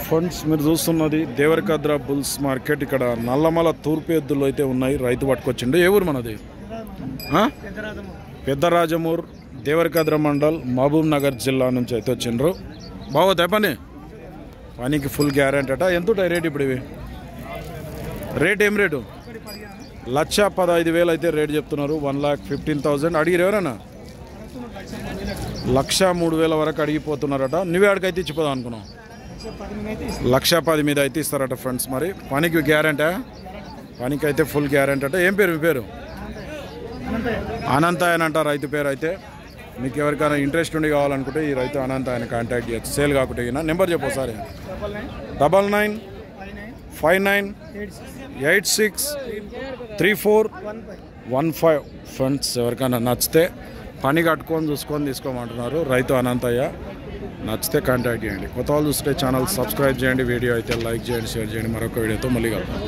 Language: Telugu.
ఫ్రెండ్స్ మీరు చూస్తున్నది దేవరకద్ర బుల్స్ మార్కెట్. ఇక్కడ నల్లమల తూర్పు ఎద్దులు అయితే ఉన్నాయి. రైతు పట్టుకొచ్చిండు. ఏ ఊరు మనది? పెద్దరాజమూర్, దేవరకద్ర మండల్, మహబూబ్ నగర్ జిల్లా నుంచి అయితే వచ్చిండ్రు. బాగోతాయి పనికి ఫుల్ గ్యారెంటీ అట. ఎంత ఉంటాయి రేట్ ఇప్పుడు ఇవి? రేట్ ఏం రేటు? 1,15,000 అయితే రేట్ చెప్తున్నారు. 1,15,000 అడిగిరు ఎవరన్నా? 1,03,000 వరకు అడిగిపోతున్నారట. నువ్వే అడిగైతే ఇచ్చిపోదాం అనుకున్నావు. 1,10,000 మీద అయితే ఇస్తారట ఫ్రెండ్స్. మరి పనికి గ్యారెంటీ? పనికి అయితే ఫుల్ గ్యారెంటీ అట. ఏం పేరు మీ పేరు? అనంతాయన్ అంట రైతు పేరు. అయితే మీకు ఎవరికైనా ఇంట్రెస్ట్ ఉండి కావాలనుకుంటే ఈ రైతు అనంతాయన్ కాంటాక్ట్ చేయొచ్చు. సేల్ కాకుంటే నెంబర్ చెప్పు ఒకసారి. 9959863415. ఫ్రెండ్స్ ఎవరికైనా నచ్చితే పని కట్టుకొని చూసుకొని తీసుకోమంటున్నారు రైతు అనంతయ్య. నచ్చితే కాంటాక్ట్ చేయండి. కొత్త వాళ్ళు చూస్తే ఛానల్ సబ్స్క్రైబ్ చేయండి. వీడియో అయితే లైక్ చేయండి, షేర్ చేయండి. మరొక వీడియోతో మళ్ళీ కలుద్దాం.